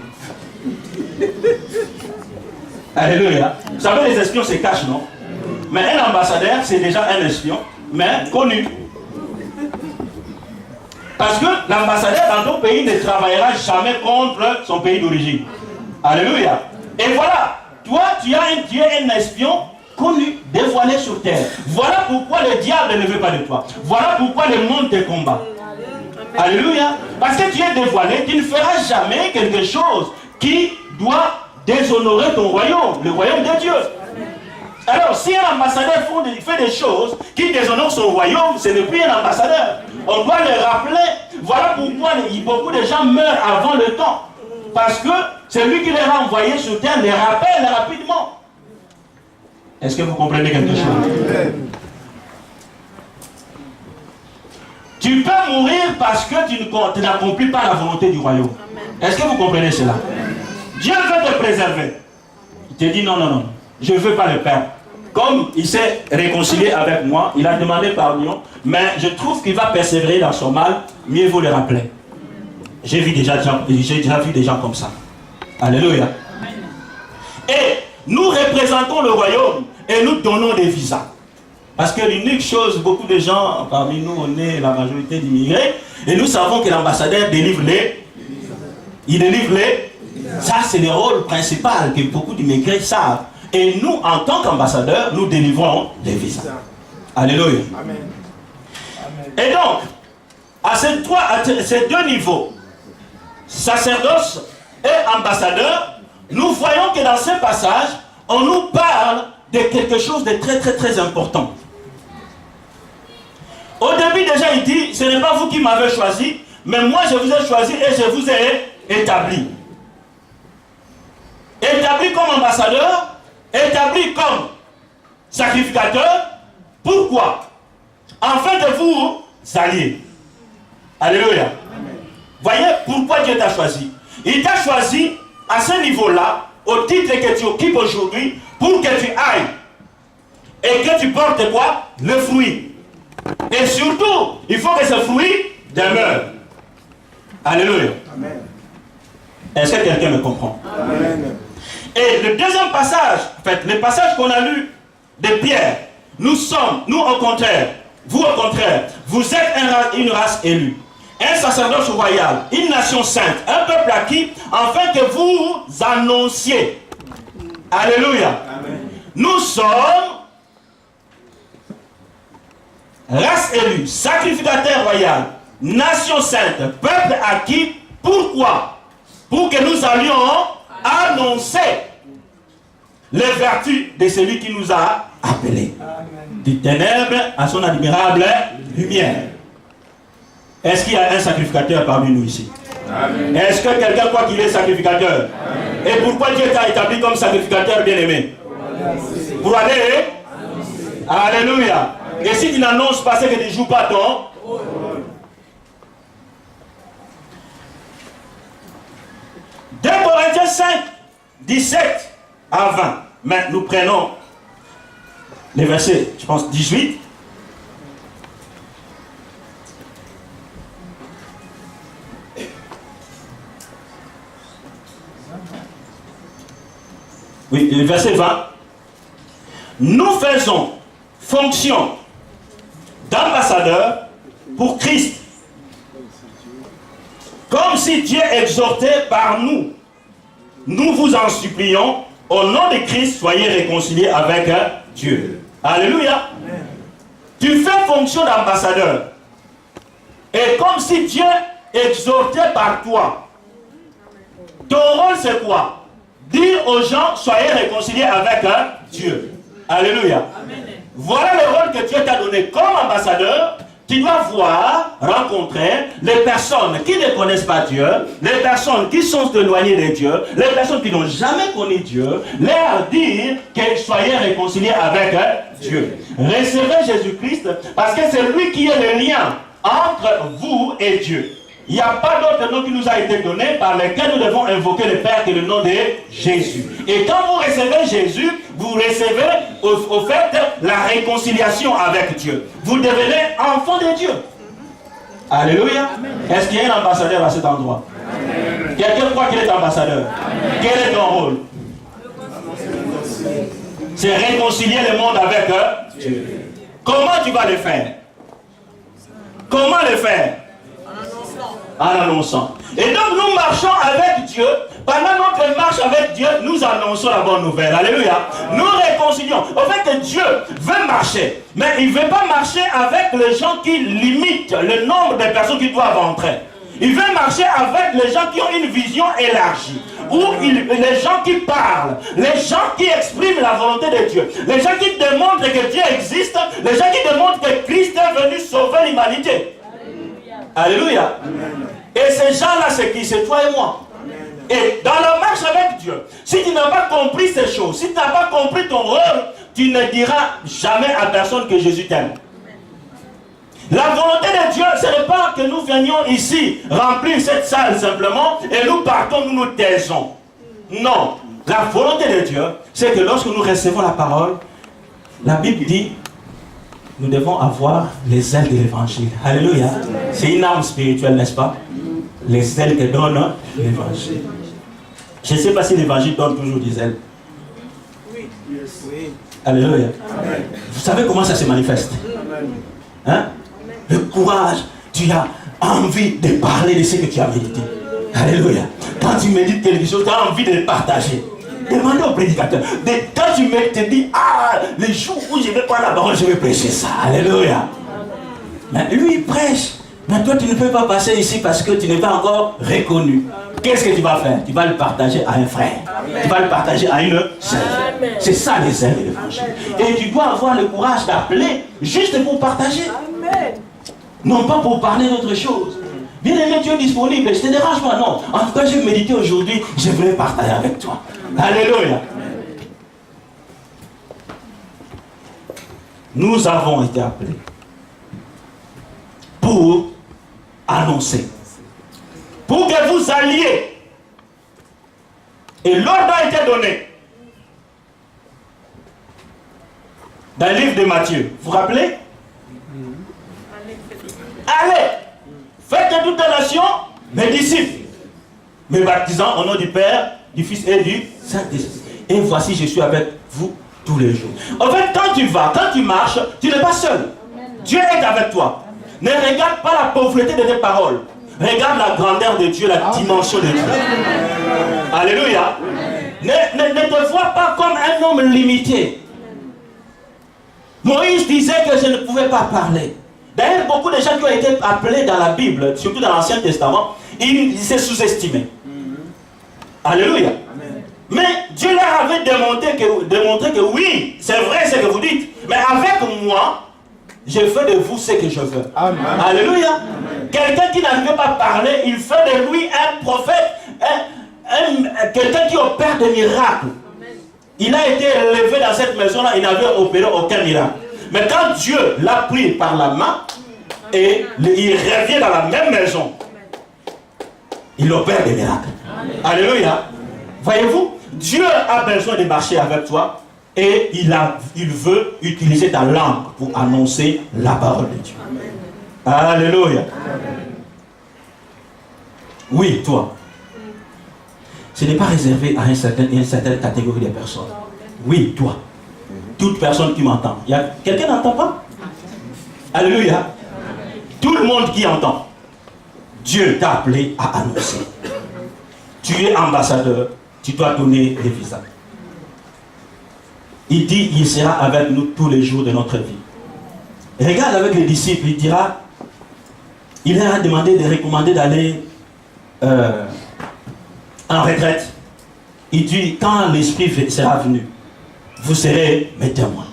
Alléluia. Vous savez, les espions se cachent, non? Mais un ambassadeur, c'est déjà un espion, mais connu. Parce que l'ambassadeur dans ton pays ne travaillera jamais contre son pays d'origine. Alléluia. Et voilà, toi, tu es un espion connu, dévoilé sur terre. Voilà pourquoi le diable ne veut pas de toi. Voilà pourquoi le monde te combat. Alléluia. Parce que tu es dévoilé, tu ne feras jamais quelque chose qui doit déshonorer ton royaume, le royaume de Dieu. Alors, si un ambassadeur fait des choses qui déshonorent son royaume, ce n'est plus un ambassadeur. On doit le rappeler. Voilà pourquoi beaucoup de gens meurent avant le temps. Parce que celui qui les a envoyés sur terre les rappelle rapidement. Est-ce que vous comprenez quelque chose? Tu peux mourir parce que tu n'accomplis pas la volonté du royaume. Est-ce que vous comprenez cela? Dieu veut te préserver. Il te dit non, non, non. Je ne veux pas le perdre. Comme il s'est réconcilié avec moi, il a demandé pardon, mais je trouve qu'il va persévérer dans son mal, mieux vaut le rappeler. J'ai déjà vu des gens comme ça. Alléluia. Et nous représentons le royaume et nous donnons des visas. Parce que l'unique chose, beaucoup de gens, parmi nous, on est la majorité d'immigrés, et nous savons que l'ambassadeur délivre les... Il délivre les... Ça, c'est le rôle principal que beaucoup d'immigrés savent. Et nous, en tant qu'ambassadeurs, nous délivrons les visas. Alléluia. Amen. Et donc, à ces deux niveaux, sacerdoce et ambassadeur, nous voyons que dans ce passage, on nous parle de quelque chose de très très très important. Au début déjà il dit, ce n'est pas vous qui m'avez choisi, mais moi je vous ai choisi et je vous ai établi. Établi comme ambassadeur, établi comme sacrificateur. Pourquoi? Afin de vous allier. Alléluia. Voyez pourquoi Dieu t'a choisi. Il t'a choisi à ce niveau-là, au titre que tu occupes aujourd'hui, pour que tu ailles et que tu portes quoi? Le fruit. Et surtout, il faut que ce fruit demeure. Alléluia. Amen. Est-ce que quelqu'un me comprend? Amen. Et le deuxième passage, en fait, le passage qu'on a lu de Pierre, nous au contraire, vous au contraire, vous êtes une race élue, un sacerdoce royal, une nation sainte, un peuple acquis, afin que vous annonciez. Alléluia. Amen. Nous sommes race élue, sacrificateur royal, nation sainte, peuple acquis. Pourquoi? Pour que nous allions annoncer les vertus de celui qui nous a appelés. Du ténèbre à son admirable lumière. Est-ce qu'il y a un sacrificateur parmi nous ici? Est-ce que quelqu'un croit qu'il est sacrificateur? Amen. Et pourquoi Dieu t'a établi comme sacrificateur bien-aimé? Pour aller? Alléluia. Et si tu n'annonces pas, c'est que tu ne joues pas ton. 2 Corinthiens 5, 17 à 20. Mais nous prenons les versets, je pense, 18. Oui, le verset 20. Nous faisons fonction d'ambassadeur pour Christ, comme si Dieu exhortait par nous. Nous vous en supplions, au nom de Christ, soyez réconciliés avec Dieu. Alléluia. Amen. Tu fais fonction d'ambassadeur. Et comme si Dieu exhortait par toi. Ton rôle c'est quoi? Dire aux gens, soyez réconciliés avec Dieu. Alléluia. Amen. Voilà le rôle que Dieu t'a donné comme ambassadeur. Tu dois voir, rencontrer les personnes qui ne connaissent pas Dieu, les personnes qui sont éloignées de Dieu, les personnes qui n'ont jamais connu Dieu, leur dire qu'ils soient réconciliés avec Dieu. Recevez Jésus-Christ parce que c'est lui qui est le lien entre vous et Dieu. Il n'y a pas d'autre nom qui nous a été donné par lequel nous devons invoquer le Père que le nom de Jésus. Et quand vous recevez Jésus, vous recevez au fait la réconciliation avec Dieu. Vous devenez enfant de Dieu. Alléluia. Est-ce qu'il y a un ambassadeur à cet endroit? Quelqu'un croit qu'il est ambassadeur? Amen. Quel est ton rôle? C'est réconcilier le monde avec Dieu. Comment tu vas le faire? Comment le faire? En annonçant. Et donc nous marchons avec Dieu. Pendant notre marche avec Dieu, nous annonçons la bonne nouvelle. Alléluia. Nous réconcilions. Au fait que Dieu veut marcher, mais il ne veut pas marcher avec les gens qui limitent le nombre de personnes qui doivent entrer. Il veut marcher avec les gens qui ont une vision élargie. Ou les gens qui parlent, les gens qui expriment la volonté de Dieu, les gens qui démontrent que Dieu existe, les gens qui démontrent que Christ est venu sauver l'humanité. Alléluia. Amen. Et ces gens-là, c'est qui? C'est toi et moi. Amen. Et dans la marche avec Dieu, si tu n'as pas compris ces choses, si tu n'as pas compris ton rôle, tu ne diras jamais à personne que Jésus t'aime. La volonté de Dieu, ce n'est pas que nous venions ici remplir cette salle simplement et nous partons, nous nous taisons. Non. La volonté de Dieu, c'est que lorsque nous recevons la parole, la Bible dit, nous devons avoir les ailes de l'évangile. Alléluia. C'est une arme spirituelle, n'est-ce pas? Les ailes que donne l'évangile. Je ne sais pas si l'évangile donne toujours des ailes. Oui. Alléluia. Amen. Vous savez comment ça se manifeste? Hein? Le courage. Tu as envie de parler de ce que tu as médité. Alléluia. Quand tu médites quelque chose, tu as envie de le partager. Demandez au prédicateur. Quand tu te dis, le jour où je vais prendre la parole, je vais prêcher ça. Alléluia. Mais lui, il prêche. Mais toi, tu ne peux pas passer ici parce que tu n'es pas encore reconnu. Qu'est-ce que tu vas faire? Tu vas le partager à un frère. Amen. Tu vas le partager à une sœur. C'est ça les ailes de l'évangile. Et tu dois avoir le courage d'appeler juste pour partager. Amen. Non pas pour parler d'autre chose. Bien aimé, tu es disponible, je ne te dérange pas, non. En tout cas, j'ai médité aujourd'hui, je voulais partager avec toi. Alléluia. Nous avons été appelés pour annoncer, pour que vous alliez. Et l'ordre a été donné dans le livre de Matthieu. Vous vous rappelez? Allez, faites de toutes les nations mes disciples, me baptisant au nom du Père, du Fils et du Saint-Esprit. Et voici, je suis avec vous tous les jours. En fait, quand tu vas, quand tu marches, tu n'es pas seul. Dieu est avec toi. Ne regarde pas la pauvreté de tes paroles. Regarde la grandeur de Dieu, la dimension de Dieu. Alléluia. Ne te vois pas comme un homme limité. Moïse disait que je ne pouvais pas parler. D'ailleurs, beaucoup de gens qui ont été appelés dans la Bible, surtout dans l'Ancien Testament, ils se sous-estimaient. Alléluia. Mais Dieu leur avait démontré que oui, c'est vrai ce que vous dites. Mais avec moi, je fais de vous ce que je veux. Amen. Alléluia. Quelqu'un qui n'arrivait pas à parler, il fait de lui un prophète, quelqu'un qui opère des miracles. Amen. Il a été élevé dans cette maison-là, il n'avait opéré aucun miracle. Mais quand Dieu l'a pris par la main, et il revient dans la même maison, il opère des miracles. Amen. Alléluia. Voyez-vous, Dieu a besoin de marcher avec toi et il veut utiliser ta langue pour annoncer la parole de Dieu. Amen. Alléluia. Amen. Oui, toi. Ce n'est pas réservé à une certaine catégorie de personnes. Oui, toi. Toute personne qui m'entend. Quelqu'un n'entend pas? Alléluia. Tout le monde qui entend. Dieu t'a appelé à annoncer. Tu es ambassadeur. Tu dois donner les visas. Il dit, il sera avec nous tous les jours de notre vie. Regarde avec les disciples, il dira, il leur a demandé de recommander d'aller en retraite. Il dit, quand l'Esprit sera venu, vous serez mes témoins.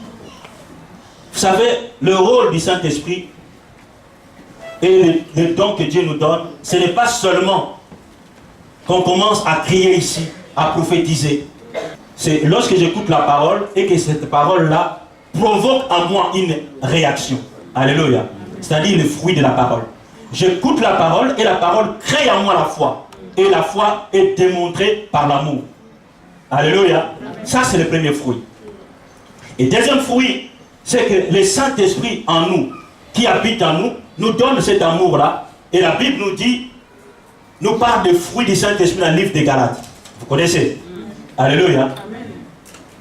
Vous savez, le rôle du Saint-Esprit et le don que Dieu nous donne, ce n'est pas seulement qu'on commence à crier ici, à prophétiser. C'est lorsque j'écoute la parole et que cette parole-là provoque en moi une réaction. Alléluia. C'est-à-dire le fruit de la parole. J'écoute la parole et la parole crée en moi la foi. Et la foi est démontrée par l'amour. Alléluia. Ça, c'est le premier fruit. Et deuxième fruit, c'est que le Saint-Esprit en nous, qui habite en nous, nous donne cet amour-là. Et la Bible nous dit, nous parle des fruits du Saint-Esprit dans le livre des Galates. Vous connaissez? Alléluia. Amen.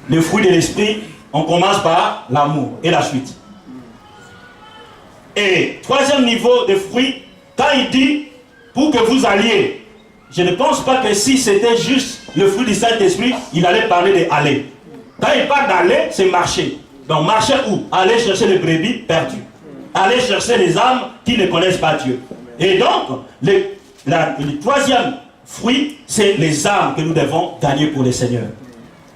Le fruit de l'esprit, on commence par l'amour et la suite. Et troisième niveau de fruit, quand il dit pour que vous alliez, je ne pense pas que si c'était juste le fruit du Saint-Esprit, il allait parler de aller. Quand il parle d'aller, c'est marcher. Donc marcher où? Aller chercher les brebis perdues. Aller chercher les âmes qui ne connaissent pas Dieu. Et donc, le troisième fruit, c'est les âmes que nous devons gagner pour le Seigneur.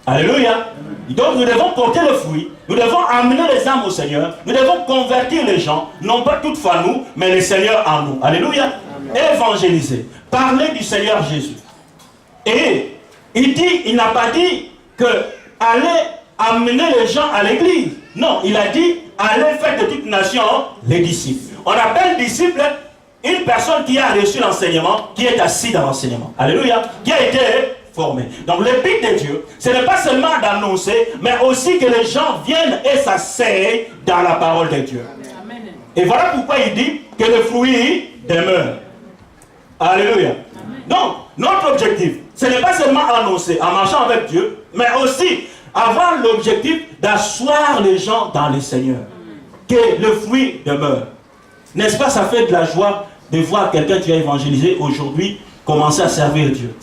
Alléluia. Donc nous devons porter le fruit, nous devons amener les âmes au Seigneur, nous devons convertir les gens, non pas toutefois nous, mais le Seigneur en nous. Alléluia. Évangéliser, parler du Seigneur Jésus. Et il n'a pas dit que allez amener les gens à l'église. Non, il a dit allez faire de toute nation les disciples. On appelle disciple une personne qui a reçu l'enseignement, qui est assis dans l'enseignement. Alléluia. Qui a été formé. Donc le but de Dieu, ce n'est pas seulement d'annoncer, mais aussi que les gens viennent et s'asseyent dans la parole de Dieu. Amen. Et voilà pourquoi il dit que le fruit demeure. Alléluia. Amen. Donc, notre objectif, ce n'est pas seulement annoncer en marchant avec Dieu, mais aussi avoir l'objectif d'asseoir les gens dans le Seigneur. Que le fruit demeure. N'est-ce pas, ça fait de la joie de voir quelqu'un que tu as évangélisé aujourd'hui commencer à servir Dieu.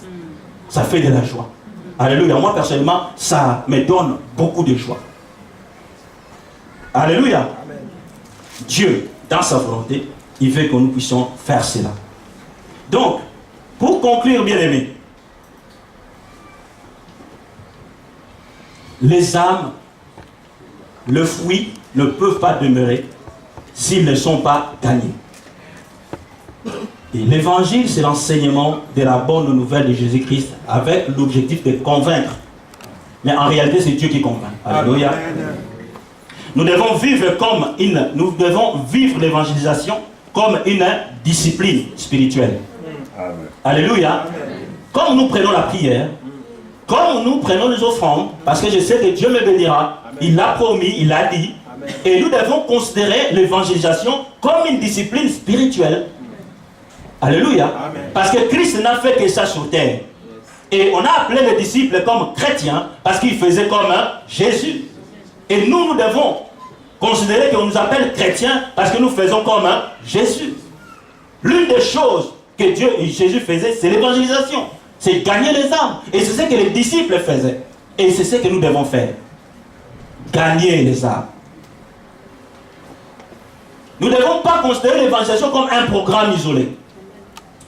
Ça fait de la joie. Alléluia. Moi, personnellement, ça me donne beaucoup de joie. Alléluia. Amen. Dieu, dans sa volonté, il veut que nous puissions faire cela. Donc, pour conclure, bien aimés, les âmes, le fruit, ne peuvent pas demeurer s'ils ne sont pas gagnés. Et l'évangile, c'est l'enseignement de la bonne nouvelle de Jésus-Christ avec l'objectif de convaincre. Mais en réalité, c'est Dieu qui convainc. Alléluia. Nous devons vivre l'évangélisation comme une discipline spirituelle. Amen. Alléluia. Amen. Comme nous prenons la prière, comme nous prenons les offrandes, parce que je sais que Dieu me bénira, Amen. Il l'a promis, il l'a dit, Amen. Et nous devons considérer l'évangélisation comme une discipline spirituelle. Alléluia. Amen. Parce que Christ n'a fait que ça sur terre. Et on a appelé les disciples comme chrétiens parce qu'ils faisaient comme Jésus. Et nous devons considérer qu'on nous appelle chrétiens parce que nous faisons comme Jésus. L'une des choses que Jésus faisait, c'est l'évangélisation. C'est gagner les âmes. Et c'est ce que les disciples faisaient. Et c'est ce que nous devons faire. Gagner les âmes. Nous ne devons pas considérer l'évangélisation comme un programme isolé.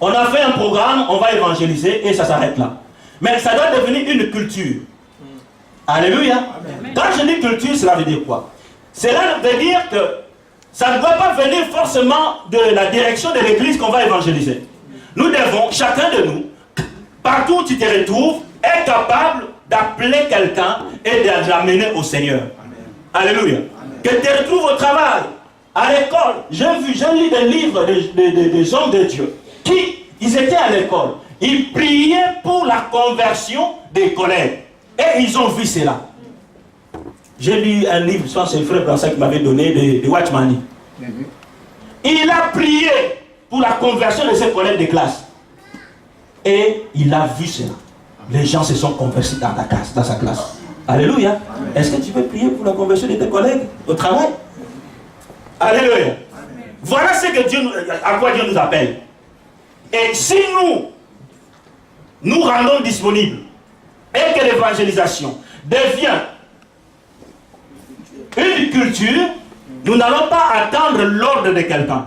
On a fait un programme, on va évangéliser et ça s'arrête là. Mais ça doit devenir une culture. Alléluia. Amen. Quand je dis culture, cela veut dire quoi? Cela veut dire que ça ne doit pas venir forcément de la direction de l'église qu'on va évangéliser. Nous devons, chacun de nous, partout où tu te retrouves, être capable d'appeler quelqu'un et de l'amener au Seigneur. Amen. Alléluia. Amen. Que tu te retrouves au travail, à l'école. J'ai lu des livres des hommes de Dieu qui, ils étaient à l'école. Ils priaient pour la conversion des collègues. Et ils ont vu cela. J'ai lu un livre, je pense que c'est le frère Bransac qui m'avait donné, de Watchmani. Il a prié pour la conversion de ses collègues de classe. Et il a vu cela. Les gens se sont convertis dans sa classe. Alléluia. Est-ce que tu veux prier pour la conversion de tes collègues au travail? Alléluia. Voilà ce que à quoi Dieu nous appelle. Et si nous rendons disponibles et que l'évangélisation devient une culture, nous n'allons pas attendre l'ordre de quelqu'un.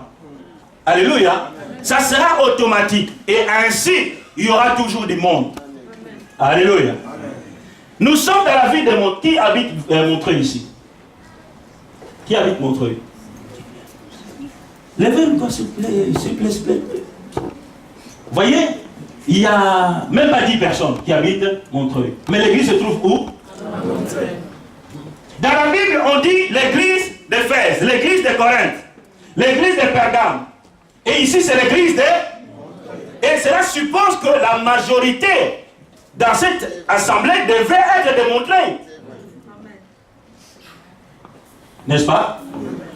Alléluia. Ça sera automatique. Et ainsi, il y aura toujours du monde. Alléluia. Nous sommes dans la ville de Montreuil. Qui habite Montreuil ici? Qui habite Montreuil? Levez-le, s'il vous plaît. Vous voyez, il n'y a même pas 10 personnes qui habitent Montreuil. Mais l'église se trouve où? Dans la Bible, on dit l'église d'Éphèse, l'église de Corinthe, l'église de Pergame. Et ici, c'est l'église de... Et cela suppose que la majorité dans cette assemblée devait être de Montreuil. N'est-ce pas?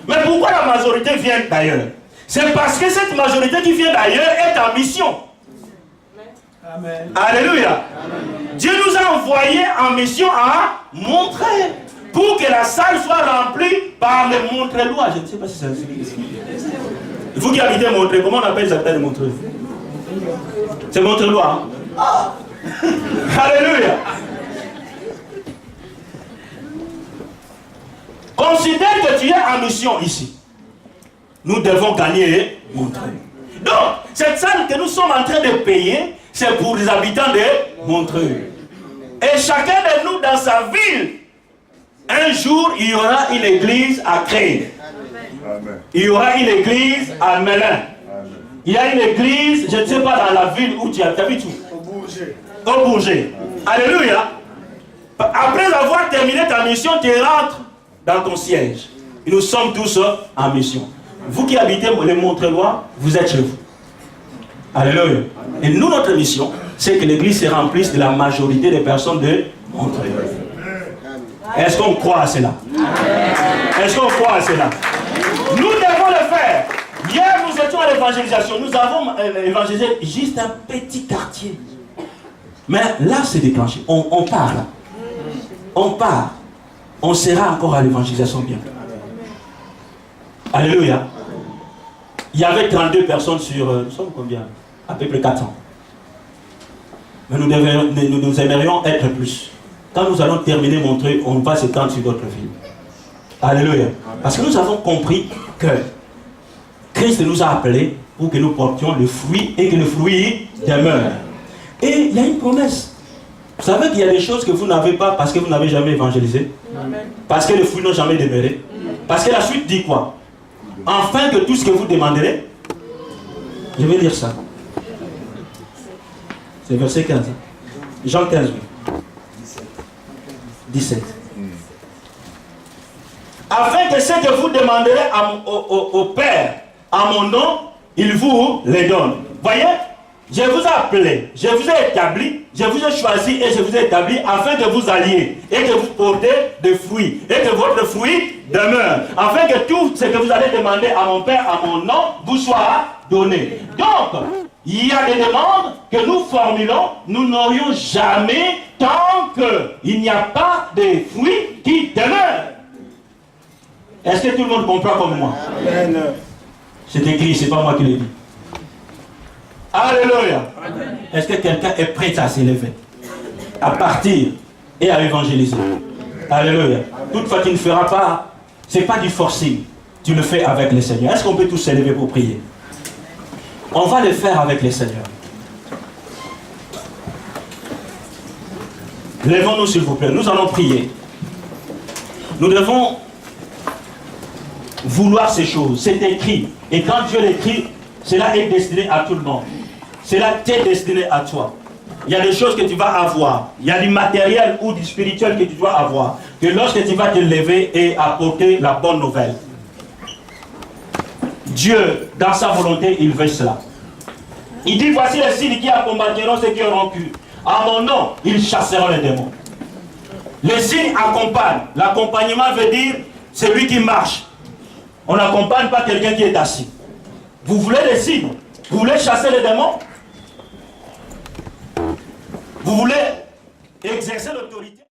Mais pourquoi la majorité vient d'ailleurs? C'est parce que cette majorité qui vient d'ailleurs est en mission. Amen. Alléluia. Amen. Dieu nous a envoyés en mission à Montreuil pour que la salle soit remplie par les Montreuilois. Je ne sais pas si c'est ainsi. Vous qui habitez Montreuil, comment on appelle les habitants de Montreuil? C'est Montreuilois. Hein? Ah. Alléluia. Considère que tu es en mission ici. Nous devons gagner Montreuil. Donc, cette salle que nous sommes en train de payer, c'est pour les habitants de Montreuil. Et chacun de nous dans sa ville, un jour, il y aura une église à créer. Il y aura une église à Melun. Il y a une église, je ne sais pas, dans la ville où tu habites où? Au Bourget. Alléluia. Après avoir terminé ta mission, tu rentres dans ton siège. Et nous sommes tous en mission. Vous qui habitez les Montreuilois, vous êtes chez vous. Alléluia. Et nous, notre mission, c'est que l'église se remplisse de la majorité des personnes de Montreuil. Est-ce qu'on croit à cela? Est-ce qu'on croit à cela? Nous devons le faire. Hier, nous étions à l'évangélisation. Nous avons évangélisé juste un petit quartier. Mais là, c'est déclenché. On part là. On part. On sera encore à l'évangélisation bientôt. Alléluia. Il y avait 32 personnes sur... nous sommes combien? À peu près 400. Mais nous aimerions être plus. Quand nous allons terminer Montreuil, on va s'étendre sur d'autres villes. Alléluia. Parce que nous avons compris que Christ nous a appelés pour que nous portions le fruit et que le fruit demeure. Et il y a une promesse. Vous savez qu'il y a des choses que vous n'avez pas parce que vous n'avez jamais évangélisé. Parce que les fruits n'ont jamais demeuré. Parce que la suite dit quoi? Afin que tout ce que vous demanderez, je vais lire ça. C'est verset 15. Jean 15, oui. 17. Afin que ce que vous demanderez au Père à mon nom, il vous les donne. Voyez, je vous ai appelé, je vous ai établi, je vous ai choisi et je vous ai établi afin que vous alliez et que vous portez des fruits et que votre fruit demeure. Afin que tout ce que vous allez demander à mon Père à mon nom vous soit donné. Donc, il y a des demandes que nous formulons, nous n'aurions jamais tant qu'il n'y a pas de fruits qui demeurent. Est-ce que tout le monde comprend comme moi? Amen. C'est écrit, c'est pas moi qui l'ai dit. Alléluia. Est-ce que quelqu'un est prêt à s'élever, à partir et à évangéliser? Alléluia. Toutefois, tu ne feras pas, c'est pas du forcing, tu le fais avec le Seigneur. Est-ce qu'on peut tous s'élever pour prier? On va le faire avec le Seigneur. Lèvons-nous s'il vous plaît, nous allons prier. Nous devons vouloir ces choses, c'est écrit. Et quand Dieu l'écrit, cela est destiné à tout le monde. Cela t'est destiné à toi. Il y a des choses que tu vas avoir. Il y a du matériel ou du spirituel que tu dois avoir. Que lorsque tu vas te lever et apporter la bonne nouvelle. Dieu, dans sa volonté, il veut cela. Il dit, voici les signes qui accompagneront ceux qui auront cru. À mon nom, ils chasseront les démons. Les signes accompagnent. L'accompagnement veut dire celui qui marche. On n'accompagne pas quelqu'un qui est assis. Vous voulez les signes? Vous voulez chasser les démons? Vous voulez exercer l'autorité?